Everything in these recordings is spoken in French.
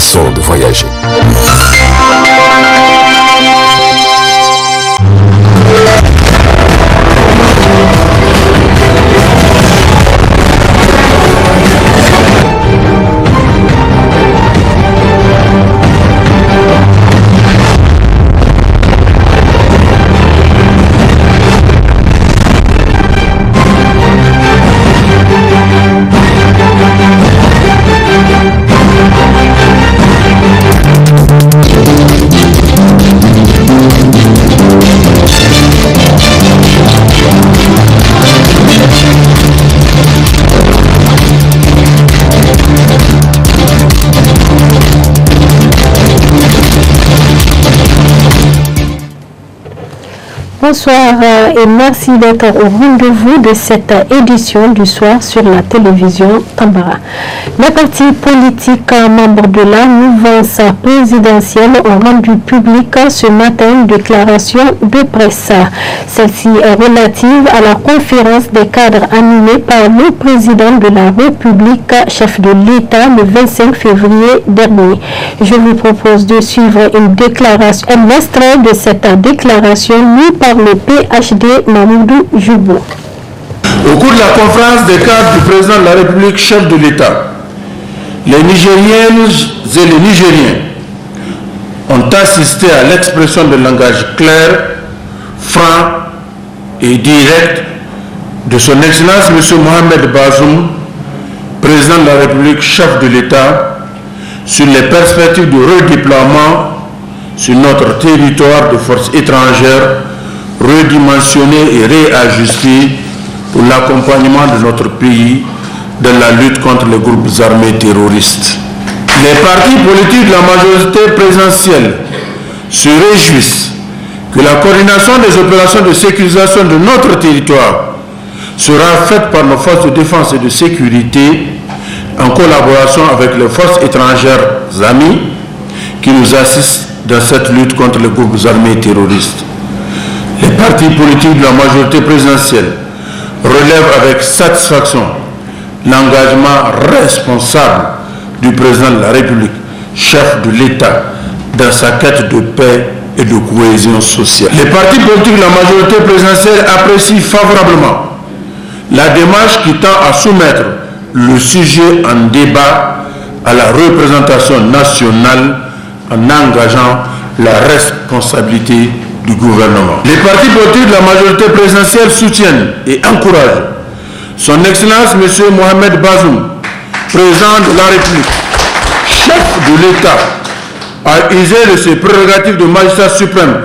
façon de voyager. Bonsoir et merci d'être au rendez-vous de cette édition du soir sur la télévision Tambara. Les partis politiques membres de la mouvance présidentielle ont rendu public ce matin une déclaration de presse. Celle-ci est relative à la conférence des cadres animée par le président de la République, chef de l'État, le 25 février dernier. Je vous propose de suivre un extrait de cette déclaration lue par le PhD Mamoudou Joubou. Au cours de la conférence des cadres du président de la République, chef de l'État, les Nigériennes et les Nigériens ont assisté à l'expression de langage clair, franc et direct de son Excellence M. Mohamed Bazoum, président de la République, chef de l'État, sur les perspectives de redéploiement sur notre territoire de forces étrangères redimensionnées et réajustées pour l'accompagnement de notre pays dans la lutte contre les groupes armés terroristes. Les partis politiques de la majorité présidentielle se réjouissent que la coordination des opérations de sécurisation de notre territoire sera faite par nos forces de défense et de sécurité en collaboration avec les forces étrangères amies qui nous assistent dans cette lutte contre les groupes armés terroristes. Les partis politiques de la majorité présidentielle relèvent avec satisfaction l'engagement responsable du président de la République, chef de l'État, dans sa quête de paix et de cohésion sociale. Les partis politiques de la majorité présidentielle apprécient favorablement la démarche qui tend à soumettre le sujet en débat à la représentation nationale en engageant la responsabilité du gouvernement. Les partis politiques de la majorité présidentielle soutiennent et encouragent son Excellence M. Mohamed Bazoum, président de la République, chef de l'État, à user de ses prérogatives de magistrat suprême,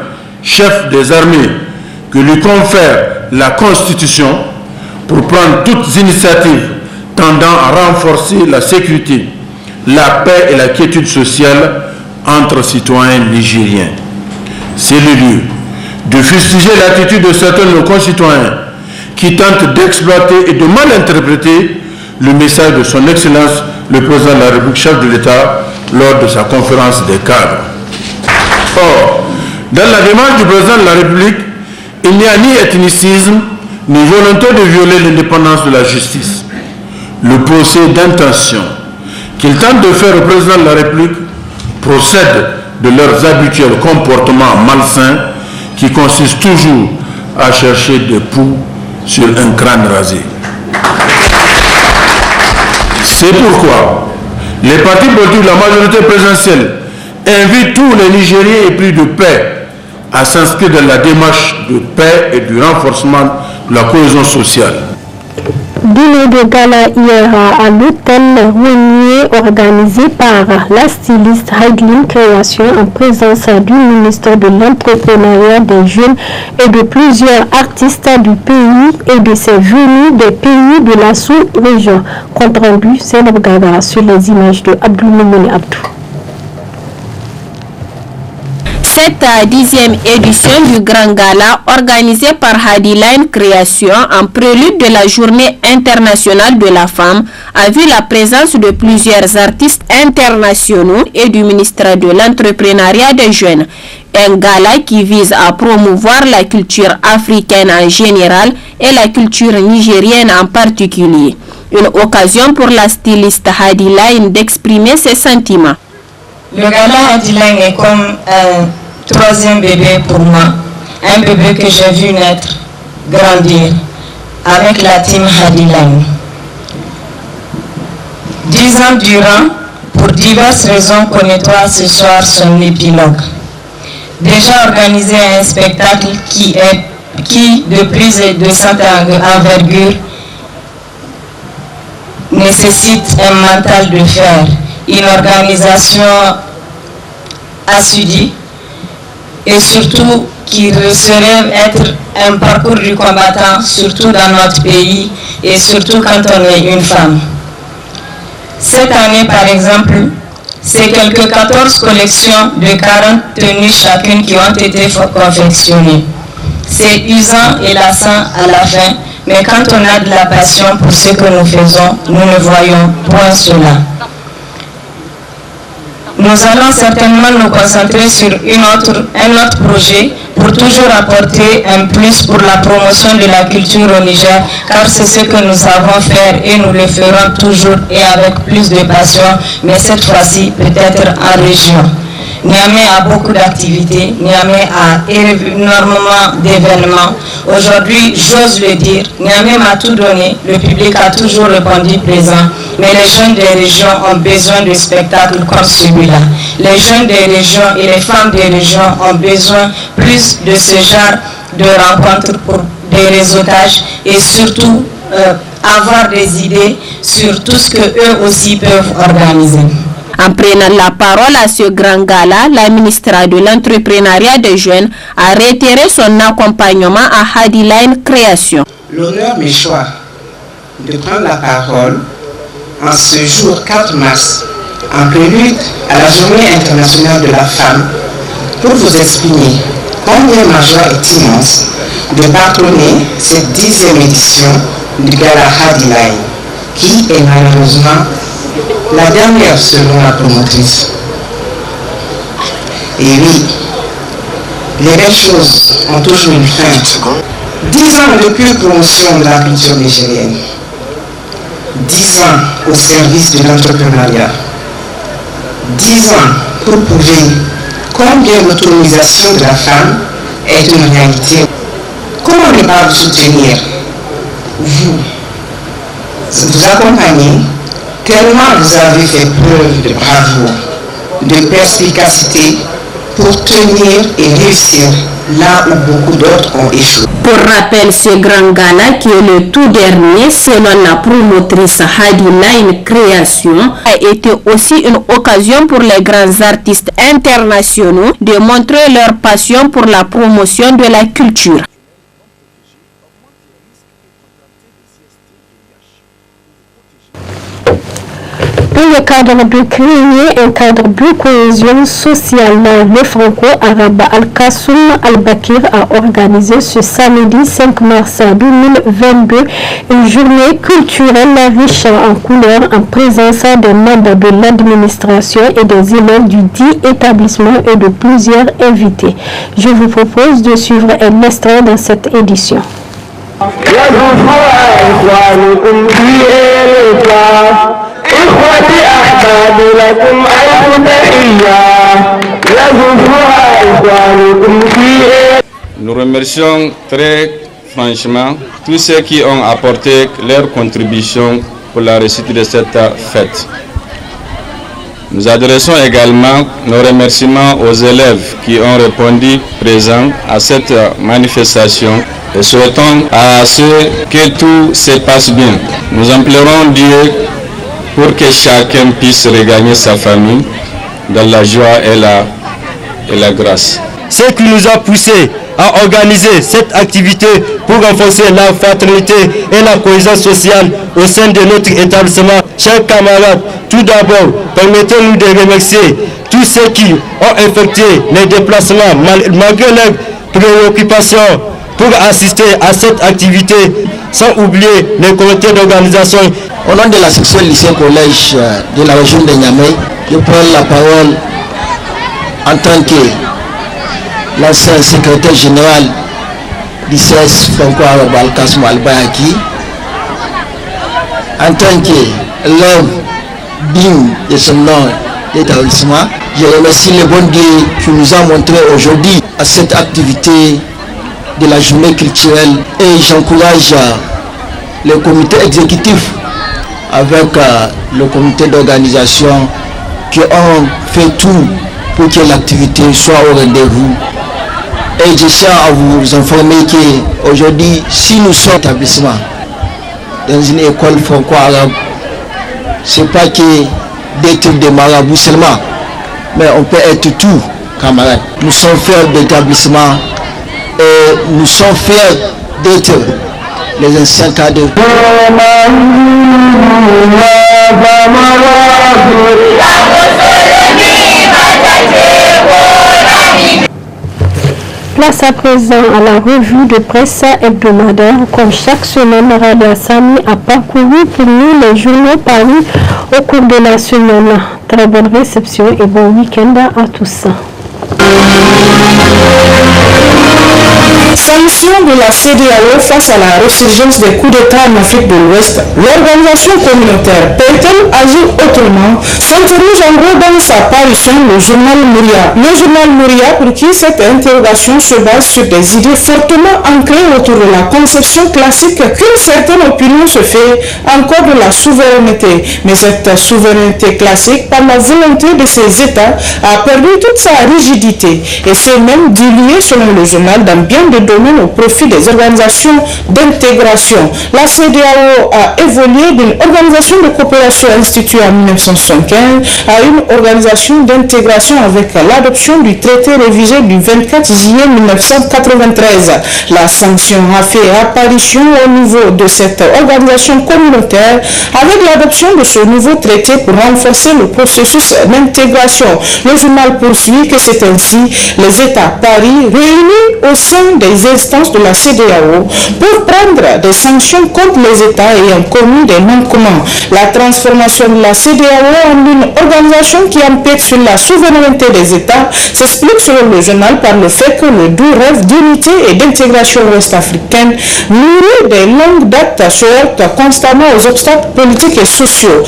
chef des armées, que lui confère la Constitution pour prendre toutes initiatives tendant à renforcer la sécurité, la paix et la quiétude sociale entre citoyens nigériens. C'est le lieu de fustiger l'attitude de certains de nos concitoyens qui tentent d'exploiter et de mal interpréter le message de son Excellence, le président de la République, chef de l'État, lors de sa conférence des cadres. Or, dans la démarche du président de la République, il n'y a ni ethnicisme, ni volonté de violer l'indépendance de la justice. Le procès d'intention qu'ils tentent de faire au président de la République procède de leurs habituels comportements malsains qui consistent toujours à chercher des poux sur un crâne rasé. C'est pourquoi les partis politiques de la majorité présidentielle invitent tous les Nigériens épris de paix à s'inscrire dans la démarche de paix et du renforcement de la cohésion sociale. Dîner de gala hier à l'hôtel Renier organisé par la styliste Heideline Création en présence du ministre de l'Entrepreneuriat des Jeunes et de plusieurs artistes du pays et de ses venus des pays de la sous-région. Compte rendu, c'est le Gaga sur les images de Abdoulmoumouni Abdou. Cette 10e édition du Grand Gala organisée par Heideline Création en prélude de la Journée internationale de la femme a vu la présence de plusieurs artistes internationaux et du ministère de l'Entrepreneuriat des Jeunes. Un gala qui vise à promouvoir la culture africaine en général et la culture nigérienne en particulier. Une occasion pour la styliste Heideline d'exprimer ses sentiments. Le gala Hadiline est comme un troisième bébé pour moi, un bébé que j'ai vu naître, grandir avec la team Hadiline. 10 ans durant, pour diverses raisons, connaît-on ce soir son épilogue. Déjà organisé un spectacle qui, de plus de cette envergure, nécessite un mental de fer, une organisation assidue et surtout qui serait être un parcours du combattant, surtout dans notre pays et surtout quand on est une femme. Cette année, par exemple, c'est quelques 14 collections de 40 tenues chacune qui ont été confectionnées. C'est usant et lassant à la fin, mais quand on a de la passion pour ce que nous faisons, nous ne voyons point cela. Nous allons certainement nous concentrer sur un autre projet pour toujours apporter un plus pour la promotion de la culture au Niger, car c'est ce que nous savons faire et nous le ferons toujours et avec plus de passion, mais cette fois-ci peut-être en région. Niamey a beaucoup d'activités, Niamey a énormément d'événements. Aujourd'hui, j'ose le dire, Niamey m'a tout donné, le public a toujours répondu présent, mais les jeunes des régions ont besoin de spectacles comme celui-là. Les jeunes des régions et les femmes des régions ont besoin plus de ce genre de rencontres pour des réseautages et surtout avoir des idées sur tout ce qu'eux aussi peuvent organiser. En prenant la parole à ce grand gala, la ministre de l'entrepreneuriat des jeunes a réitéré son accompagnement à Hadiline Création. L'honneur m'échoit de prendre la parole en ce jour 4 mars, en prélude à la Journée internationale de la femme, pour vous exprimer combien ma joie est immense de patronner cette 10e édition du gala Hadiline, qui est malheureusement la dernière selon la promotrice. Et oui, les belles choses ont toujours une fin. 10 ans de pure promotion de la culture nigérienne. 10 ans au service de l'entrepreneuriat. 10 ans pour prouver combien l'autonomisation de la femme est une réalité. Comment ne pas vous soutenir, vous accompagner, tellement vous avez fait preuve de bravoure, de perspicacité pour tenir et réussir là où beaucoup d'autres ont échoué. Pour rappel, ce grand gala, qui est le tout dernier selon la promotrice Hadiline Création, a été aussi une occasion pour les grands artistes internationaux de montrer leur passion pour la promotion de la culture. Dans le cadre de créer un cadre de cohésion sociale, le franco-arabe Al-Kassoum Al-Bakir a organisé ce samedi 5 mars 2022 une journée culturelle riche en couleurs en présence des membres de l'administration et des élèves du dit établissement et de plusieurs invités. Je vous propose de suivre un extrait dans cette édition. Nous remercions très franchement tous ceux qui ont apporté leur contribution pour la réussite de cette fête. Nous adressons également nos remerciements aux élèves qui ont répondu présents à cette manifestation et souhaitons à ceux que tout se passe bien. Nous implorons Dieu pour que chacun puisse regagner sa famille dans la joie et la grâce. Ce qui nous a poussé à organiser cette activité pour renforcer la fraternité et la cohésion sociale au sein de notre établissement. Chers camarades, tout d'abord, permettez-nous de remercier tous ceux qui ont effectué les déplacements malgré leurs préoccupations pour assister à cette activité, sans oublier les comités d'organisation. Au nom de la section lycée-collège de la région de Niamey, je prends la parole en tant que l'ancien secrétaire général du CES franco-arabe Al-Kassoum Al-Bakir, en tant que l'homme digne de son nom d'établissement. Je remercie le bon Dieu qui nous a montré aujourd'hui à cette activité de la journée culturelle et j'encourage le comité exécutif avec le comité d'organisation qui ont fait tout pour que l'activité soit au rendez-vous. Et je tiens à vous informer qu'aujourd'hui, si nous sommes établissement dans une école franco-arabe, ce n'est pas que d'être des marabouts seulement, mais on peut être tout, camarades. Nous sommes fiers d'établissement et nous sommes fiers d'être les anciens cadres. Place à présent à la revue de presse hebdomadaire. Comme chaque semaine, Radia Sami a parcouru pour nous les journaux parus au cours de la semaine. Très bonne réception et bon week-end à tous. Sanction de la CEDEAO face à la résurgence des coups d'État en Afrique de l'Ouest, l'organisation communautaire peut-elle agir autrement? S'interroge en gros dans sa parution le journal Mouria. Le journal Mouria pour qui cette interrogation se base sur des idées fortement ancrées autour de la conception classique qu'une certaine opinion se fait encore de la souveraineté. Mais cette souveraineté classique, par la volonté de ces États, a perdu toute sa rigidité et s'est même diluée selon le journal dans bien des domaines au profit des organisations d'intégration. La CEDEAO a évolué d'une organisation de coopération instituée en 1975 à une organisation d'intégration avec l'adoption du traité révisé du 24 juillet 1993. La sanction a fait apparition au niveau de cette organisation communautaire avec l'adoption de ce nouveau traité pour renforcer le processus d'intégration. Le journal poursuit que c'est ainsi les États Paris réunis au sein des instances de la CEDEAO pour prendre des sanctions contre les États ayant commis des manquements. La transformation de la CEDEAO en une organisation qui empiète sur la souveraineté des États s'explique selon le journal par le fait que le doux rêve d'unité et d'intégration ouest-africaine nourri des longues dates se heurte constamment aux obstacles politiques et sociaux.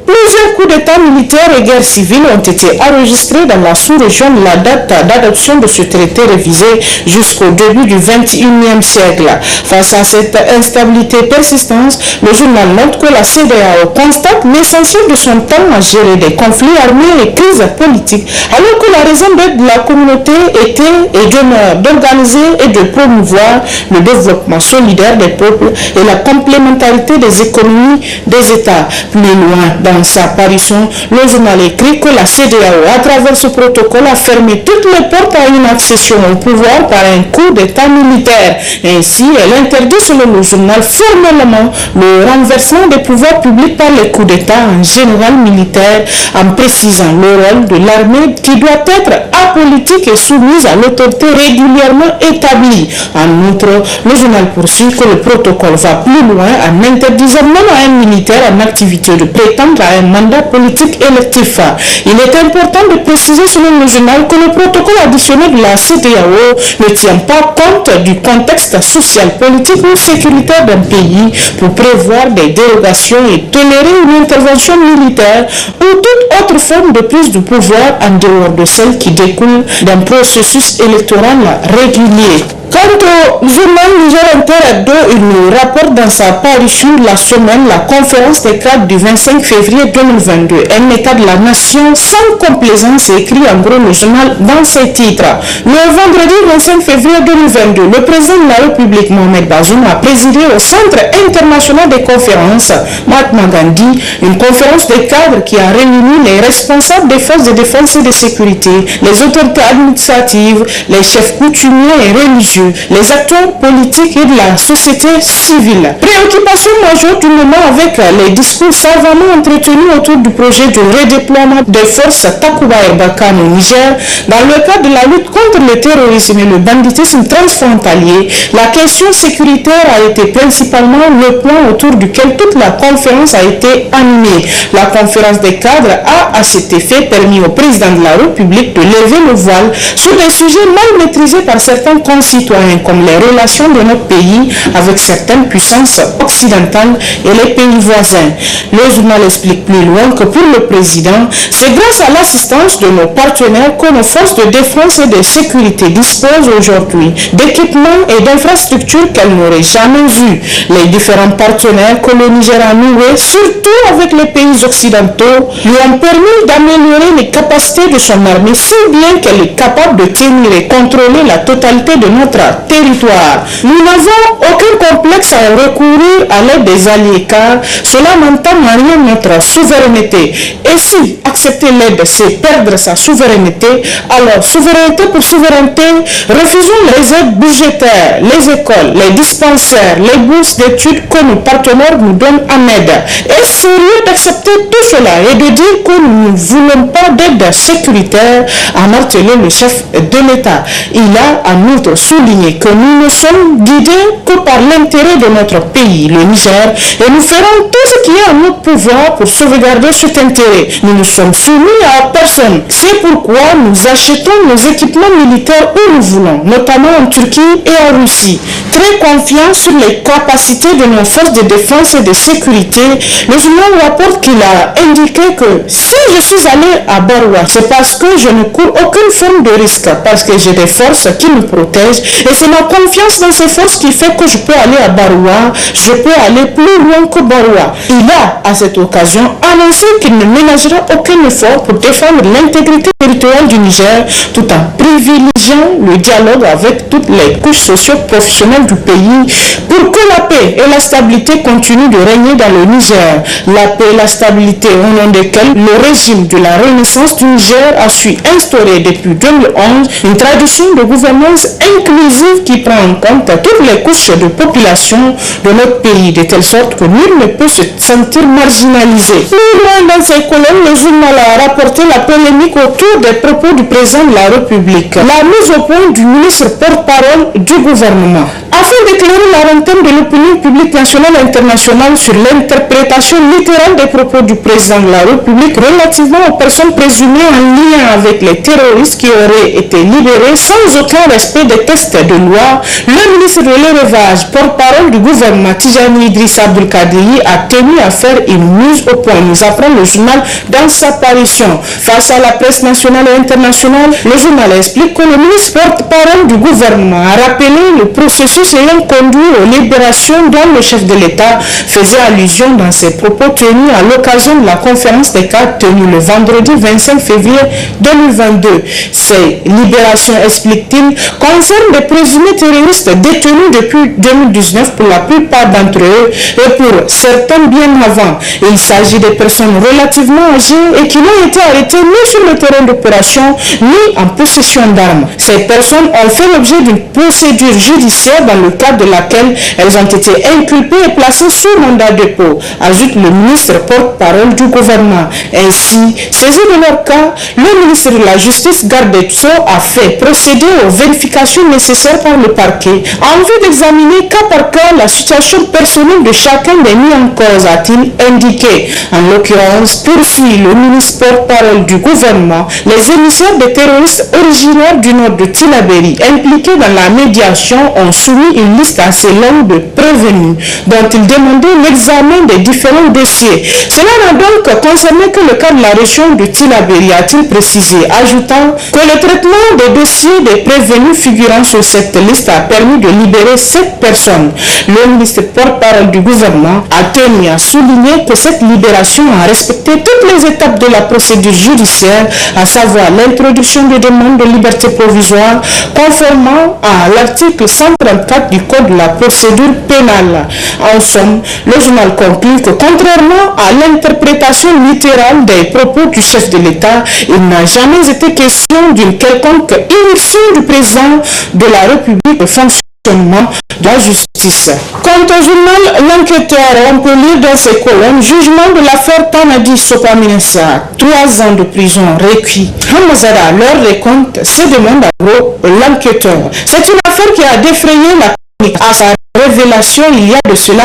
Plusieurs coups d'État militaires et guerres civiles ont été enregistrés dans la sous-région de la date d'adoption de ce traité révisé jusqu'au début du XXIe siècle. Face à cette instabilité persistante, le journal note que la CEDEAO constate l'essentiel de son temps à gérer des conflits armés et crises politiques, alors que la raison d'être de la communauté était et demeure d'organiser et de promouvoir le développement solidaire des peuples et la complémentarité des économies des États. Plus loin, dans sa parution, le journal écrit que la CEDEAO, à travers ce protocole, a fermé toutes les portes à une accession au pouvoir par un coup d'État militaire. Ainsi, elle interdit, selon le journal, formellement le renversement des pouvoirs publics par les coups d'État en général militaire, en précisant le rôle de l'armée qui doit être apolitique et soumise à l'autorité régulièrement établie. En outre, le journal poursuit que le protocole va plus loin en interdisant même à un militaire en activité de prétendre à un mandat politique électif. Il est important de préciser selon le journal que le protocole additionnel de la CEDEAO ne tient pas compte du contexte social, politique ou sécuritaire d'un pays pour prévoir des dérogations et tolérer une intervention militaire ou toute autre forme de prise de pouvoir en dehors de celle qui découle d'un processus électoral régulier. Quant au journal Niger Inter Hebdo, il nous rapporte dans sa parution la semaine la conférence des cadres du 25 février 2022, un état de la nation sans complaisance, écrit en gros le journal dans ses titres. Le vendredi 25 février 2022, le président de la République Mohamed Bazoum a présidé au Centre international des conférences Mahatma Gandhi, une conférence des cadres qui a réuni les responsables des forces de défense et de sécurité, les autorités administratives, les chefs coutumiers et religieux, les acteurs politiques et de la société civile. Préoccupation majeure du moment avec les discours savamment entretenus autour du projet de redéploiement des forces Takuba et Barkhane au Niger dans le cadre de la lutte contre le terrorisme et le banditisme transfrontalier. La question sécuritaire a été principalement le point autour duquel toute la conférence a été animée. La conférence des cadres a à cet effet permis au président de la République de lever le voile sur des sujets mal maîtrisés par certains concitoyens citoyens comme les relations de notre pays avec certaines puissances occidentales et les pays voisins. Le journal explique plus loin que pour le président, c'est grâce à l'assistance de nos partenaires que nos forces de défense et de sécurité disposent aujourd'hui d'équipements et d'infrastructures qu'elles n'auraient jamais vues. Les différents partenaires que le Niger a noués, surtout avec les pays occidentaux, lui ont permis d'améliorer les capacités de son armée si bien qu'elle est capable de tenir et contrôler la totalité de notre territoire. Nous n'avons aucun complexe à recourir à l'aide des alliés car cela n'entame en rien notre souveraineté. Et si accepter l'aide c'est perdre sa souveraineté, alors souveraineté pour souveraineté, refusons les aides budgétaires, les écoles, les dispensaires, les bourses d'études que nos partenaires nous donnent en aide. Est-ce sérieux d'accepter tout cela et de dire que nous ne voulons pas d'aide sécuritaire, a martelé le chef de l'État. Il a en outre souligné que nous ne sommes guidés que par l'intérêt de notre pays, le Niger, et nous ferons tout ce qui est en notre pouvoir pour sauvegarder cet intérêt. Nous ne sommes soumis à personne. C'est pourquoi nous achetons nos équipements militaires où nous voulons, notamment en Turquie et en Russie. Très confiant sur les capacités de nos forces de défense et de sécurité, le journal rapporte qu'il a indiqué que si je suis allé à Baroua, c'est parce que je ne cours aucune forme de risque, parce que j'ai des forces qui me protègent et c'est ma confiance dans ces forces qui fait que je peux aller à Baroua, je peux aller plus loin que Baroua. Il a, à cette occasion, annoncé qu'il ne ménagera aucun effort pour défendre l'intégrité territoriale du Niger tout en privilégiant le dialogue avec toutes les couches socio-professionnelles du pays pour que la paix et la stabilité continuent de régner dans le Niger. La paix et la stabilité au nom desquelles le régime de la Renaissance du Niger a su instaurer depuis 2011 une tradition de gouvernance inclusive qui prend en compte toutes les couches de population de notre pays, de telle sorte que nul ne peut se sentir marginalisé. Plus loin dans ses colonnes, le journal a rapporté la polémique autour des propos du président de la République, la mise au point du ministre porte-parole du gouvernement. Afin d'éclairer la lanterne de l'opinion publique nationale et internationale sur l'interprétation littérale des propos du président de la République relativement aux personnes présumées en lien avec les terroristes qui auraient été libérés sans aucun respect des textes de loi, le ministre de l'Élevage, porte-parole du gouvernement Tijani Idrissa Abdulkadiri, a tenu à faire une mise au point, nous apprend le journal dans sa parution. Face à la presse nationale et internationale, le journal explique que le ministre porte-parole du gouvernement a rappelé le processus ayant conduit aux libérations dont le chef de l'État faisait allusion dans ses propos tenus à l'occasion de la conférence des cadres tenue le vendredi 25 février 2022. Ces libérations, explique-t-il, concernent des présumés terroristes détenus depuis 2019 pour la plupart d'entre eux et pour certains bien avant. Il s'agit de personnes relativement âgées et qui n'ont été arrêtées ni sur le terrain d'opération ni en possession d'armes. Ces personnes ont fait l'objet d'une procédure judiciaire dans le cadre de laquelle elles ont été inculpées et placées sous mandat de dépôt, ajoute le ministre porte-parole du gouvernement. Ainsi, saisi de leur cas, le ministre de la Justice, garde des Sceaux, a fait procéder aux vérifications nécessaires par le parquet en vue d'examiner cas par cas la situation personnelle de chacun des mis en cause, a-t-il indiqué. En l'occurrence, poursuit le ministre porte-parole du gouvernement, les émissaires des terroristes originaires du nord de Tillabéri impliqués dans la médiation ont soumis une liste assez longue de prévenus dont ils demandaient l'examen des différents dossiers. Cela n'a donc concerné que le cas de la région de Tillabéri, a-t-il précisé, ajoutant que le traitement des dossiers des prévenus figurant sur cette liste a permis de libérer 7 personnes. Le ministre porte-parole du gouvernement a tenu à souligner que cette libération a respecté toutes les étapes de la procédure judiciaire, à savoir l'introduction de demandes de liberté provisoire conformément à l'article 134 du Code de la procédure pénale. En somme, le journal conclut que contrairement à l'interprétation littérale des propos du chef de l'État, il n'a jamais été question d'une quelconque émission du président de la République de fonctionnement de la justice. Quant au journal L'Enquêteur, on peut lire dans ses colonnes jugement de l'affaire Tanadi Sopaminesa, 3 ans de prison réquis. Hamazara, leur récompte, se demande à gros L'Enquêteur. C'est une affaire qui a défrayé la chronique. À sa révélation, il y a de cela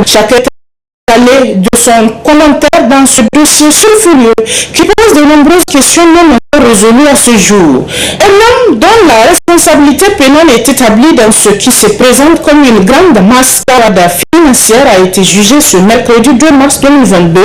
chacun de son commentaire dans ce dossier sulfureux qui pose de nombreuses questions non résolu à ce jour. Un homme dont la responsabilité pénale est établie dans ce qui se présente comme une grande mascarade financière a été jugé ce mercredi 2 mars 2022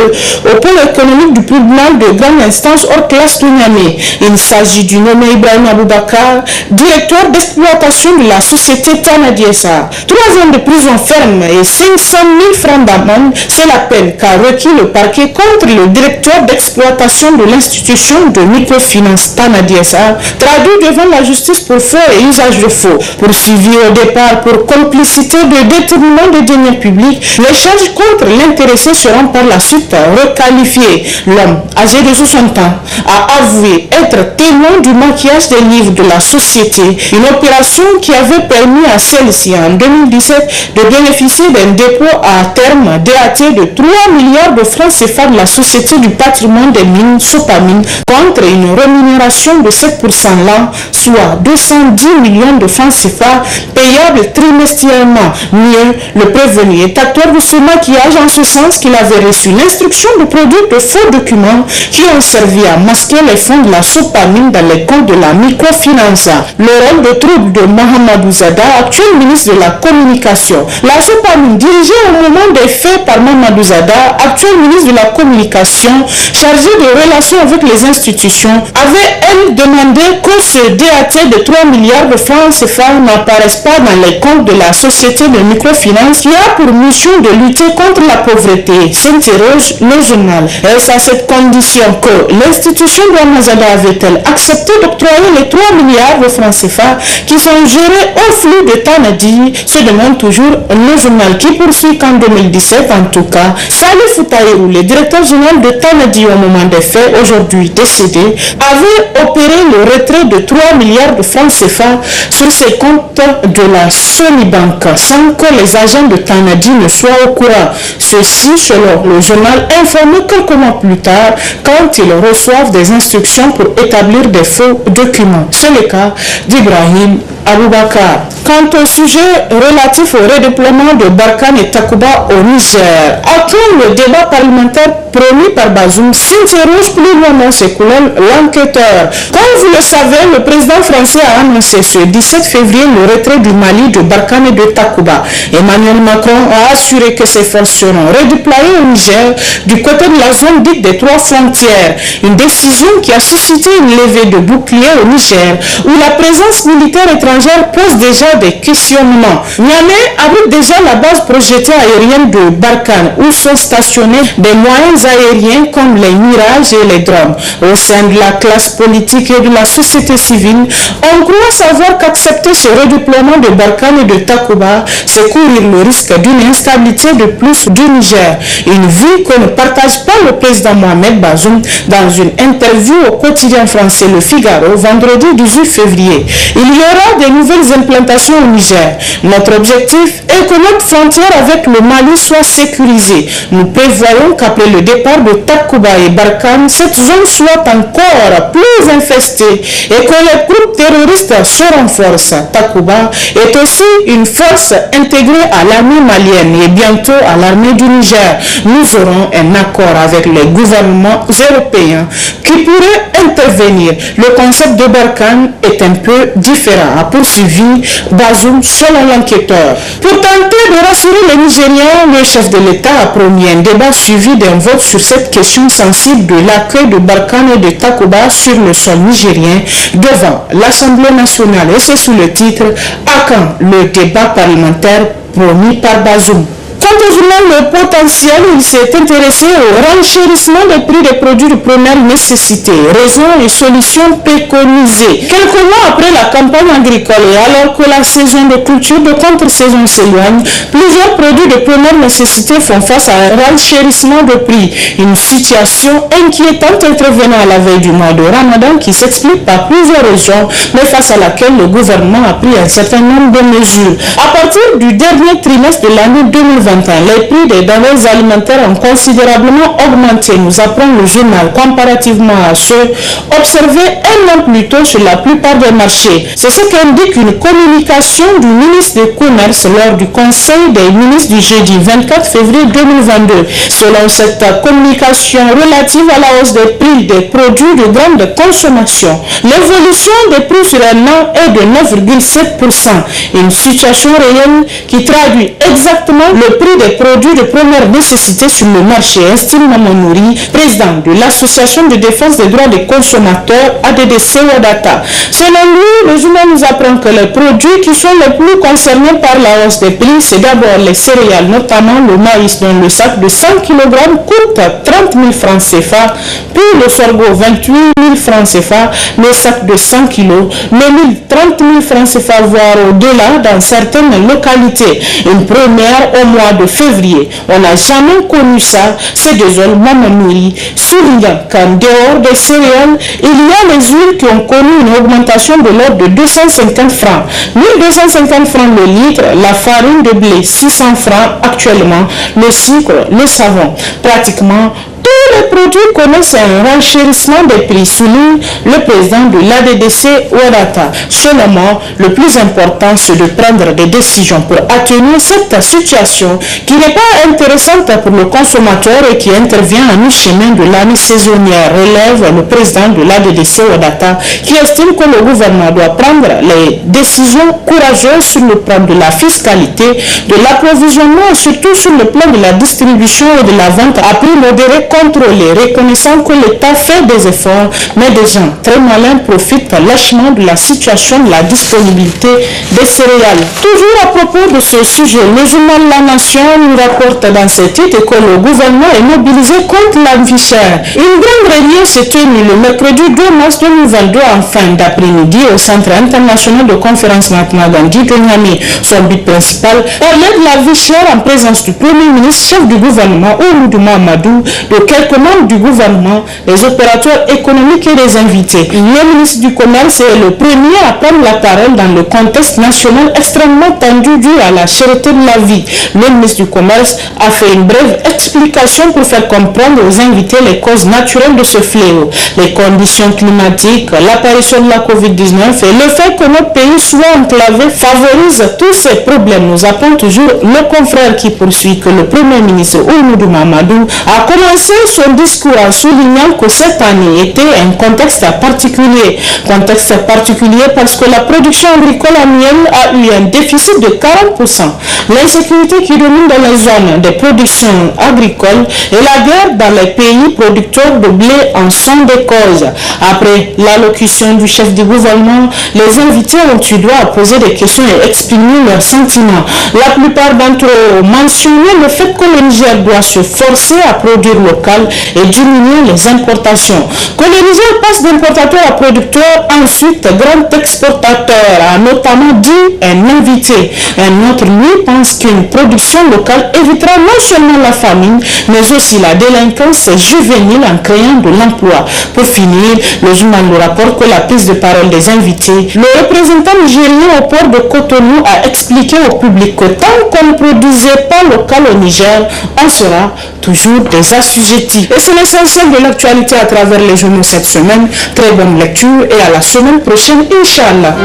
au pôle économique du tribunal de grande instance hors classe de Niamey. Il s'agit du nommé Ibrahim Aboubakar, directeur d'exploitation de la société Tanadiesa. 3 ans de prison ferme et 500 000 francs d'amende, c'est la peine qu'a requis le parquet contre le directeur d'exploitation de l'institution de microfinance Tanadiesa, traduit devant la justice pour faux et usage de faux. Poursuivi au départ pour complicité de détournement de deniers publics, les charges contre l'intéressé seront par la suite requalifiées. L'homme, âgé de 60 ans, a avoué être témoin du maquillage des livres de la société, une opération qui avait permis à celle-ci en 2017 de bénéficier d'un dépôt à terme DAT de 3 milliards de francs CFA de la société du patrimoine des mines Sopamine contre une rémunération de 7% l'an, soit 210 millions de francs CFA payables trimestriellement. Mieux, le prévenu est acteur de ce maquillage en ce sens qu'il avait reçu l'instruction de produire de faux documents qui ont servi à masquer les fonds de la Sopamine dans les comptes de la microfinance. Le rôle de trouble de Mahamadou Zada, actuel ministre de la Communication. La Sopamine, dirigée au moment des faits par Mahamadou Zada, actuel ministre de la Communication, chargé de relations avec les institutions, avait, elle, demandé que ce DAT de 3 milliards de francs CFA n'apparaisse pas dans les comptes de la société de microfinance qui a pour mission de lutter contre la pauvreté, s'interroge le journal. Est-ce à cette condition que l'institution de Ramazada avait-elle accepté d'octroyer les 3 milliards de francs CFA qui sont gérés au flux de Tanadi, se demande toujours le journal qui poursuit qu'en 2017, en tout cas, Salih Foutaïrou, le directeur général de Tanadi au moment des faits, aujourd'hui décédé, avait opéré le retrait de 3 milliards de francs CFA sur ses comptes de la Sonibank sans que les agents de Tanadi ne soient au courant. Ceci, selon le journal, informé quelques mois plus tard quand ils reçoivent des instructions pour établir des faux documents. C'est le cas d'Ibrahim Aboubakar. Quant au sujet relatif au redéploiement de Barkhane et Takuba au Niger, après le débat parlementaire promis par Bazoum, s'interroge plus loin dans ses couleurs l'enquêteur. Comme vous le savez, le président français a annoncé ce 17 février le retrait du Mali de Barkhane et de Takuba. Emmanuel Macron a assuré que ses forces seront redéployées au Niger du côté de la zone dite des 3 frontières. Une décision qui a suscité une levée de boucliers au Niger, où la présence militaire étrangère pose déjà des questionnements. Niamey abrite déjà la base projetée aérienne de Barkhane, où sont stationnés des moyens aériens comme les Mirages et les drones. Au sein de la classe politique et de la société civile, on croit savoir qu'accepter ce redéploiement de Barkhane et de Takuba, c'est courir le risque d'une instabilité de plus du Niger. Une vue que ne partage pas le président Mohamed Bazoum dans une interview au quotidien français Le Figaro, vendredi 18 février. Il y aura des nouvelles implantations au Niger. Notre objectif est que notre frontière avec le Mali soit sécurisée. Nous prévoyons qu'après le départ de Takuba et Barkhane, cette zone soit encore plus infestée et que les groupes terroristes se renforcent. Takuba est aussi une force intégrée à l'armée malienne et bientôt à l'armée du Niger. Nous aurons un accord avec les gouvernements européens qui pourraient intervenir. Le concept de Barkhane est un peu différent, a poursuivi Bazoum selon l'enquêteur. Pour tenter de rassurer les Nigériens, le chef de l'État a promis un débat suivi d'un vote sur cette question sensible de l'accueil de Barkhane et de Takuba sur le sol nigérien devant l'Assemblée nationale. Et c'est sous le titre « À quand le débat parlementaire promis par Bazoum ». Quant au journal Le Potentiel, il s'est intéressé au renchérissement des prix des produits de première nécessité, raisons et solutions préconisées. Quelques mois après la campagne agricole et alors que la saison de culture de contre-saison s'éloigne, plusieurs produits de première nécessité font face à un renchérissement de prix. Une situation inquiétante intervenant à la veille du mois de Ramadan qui s'explique par plusieurs raisons, mais face à laquelle le gouvernement a pris un certain nombre de mesures. À partir du dernier trimestre de l'année 2020, 2021, les prix des denrées alimentaires ont considérablement augmenté, nous apprend le journal, comparativement à ceux observés un an plus tôt sur la plupart des marchés. C'est ce qu'indique une communication du ministre du Commerce lors du Conseil des ministres du jeudi 24 février 2022. Selon cette communication relative à la hausse des prix des produits de grande consommation, l'évolution des prix sur un an est de 9,7%. Une situation réelle qui traduit exactement le prix des produits de première nécessité sur le marché, estime Maman Nouri, président de l'Association de défense des droits des consommateurs ADDC Wadata. Selon lui, le journal nous apprend que les produits qui sont les plus concernés par la hausse des prix, c'est d'abord les céréales, notamment le maïs dont le sac de 100 kg coûte 30 000 francs CFA, puis le sorgho 28 000 francs CFA, le sac de 100 kg, mais 30 000 francs CFA voire au-delà dans certaines localités. Une première au mois de février. On n'a jamais connu ça, c'est désole Maman Nouri, soulignant qu'en dehors des céréales, il y a les huiles qui ont connu une augmentation de l'ordre de 250 francs. 1250 francs le litre, la farine de blé 600 francs actuellement, le sucre, le savon. Pratiquement tous les produits connaissent un renchérissement des prix, souligne le président de l'ADDC Wadata. Selon moi, le plus important, c'est de prendre des décisions pour atténuer cette situation qui n'est pas intéressante pour le consommateur et qui intervient à mi-chemin de l'année saisonnière, relève le président de l'ADDC Wadata, qui estime que le gouvernement doit prendre les décisions courageuses sur le plan de la fiscalité, de l'approvisionnement et surtout sur le plan de la distribution et de la vente à prix modéré contrôlé, reconnaissant que l'État fait des efforts, mais des gens très malins profitent lâchement de la situation de la disponibilité des céréales. Toujours à propos de ce sujet, le journal La Nation nous rapporte dans ses titres que le gouvernement est mobilisé contre la vie chère. Une grande réunion s'est tenue le mercredi 2 mars 2022 en fin d'après-midi au Centre international de conférence Mahatma Gandhi de Niamey. Son but principal, parler de la vie chère en présence du Premier ministre, chef du gouvernement Oumoudou Mahamadou, de quelques membres du gouvernement, les opérateurs économiques et les invités. Le ministre du Commerce est le premier à prendre la parole dans le contexte national extrêmement tendu dû à la cherté de la vie. Le ministre du Commerce a fait une brève explication pour faire comprendre aux invités les causes naturelles de ce fléau, les conditions climatiques, l'apparition de la Covid-19 et le fait que notre pays soit enclavé favorise tous ces problèmes. Nous apprend toujours le confrère qui poursuit que le Premier ministre Oumoudou Mahamadou a commencé son discours en soulignant que cette année était un contexte particulier. Contexte particulier parce que la production agricole annuelle a eu un déficit de 40%. L'insécurité qui domine dans les zones de production agricole et la guerre dans les pays producteurs de blé en sont des causes. Après l'allocution du chef du gouvernement, les invités ont eu droit à poser des questions et exprimer leurs sentiments. La plupart d'entre eux ont mentionné le fait que le Niger doit se forcer à produire local et diminuer les importations. Que le Niger passe d'importateur à producteur, ensuite grand exportateur, a notamment dit un invité. Un autre, lui, pense qu'une production locale évitera non seulement la famine, mais aussi la délinquance juvénile en créant de l'emploi. Pour finir, le journal nous rapporte que la prise de parole des invités, le représentant nigérien au port de Cotonou a expliqué au public que tant qu'on ne produisait pas local au Niger, on sera toujours des assujettis. Et c'est l'essentiel de l'actualité à travers les journaux cette semaine. Très bonne lecture et à la semaine prochaine, Inch'Allah.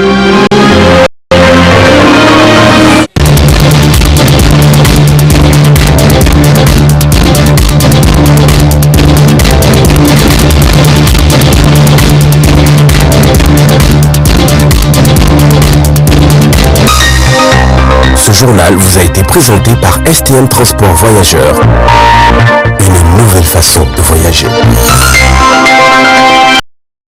Ce journal vous a été présenté par STM Transport Voyageurs. Une nouvelle façon de voyager.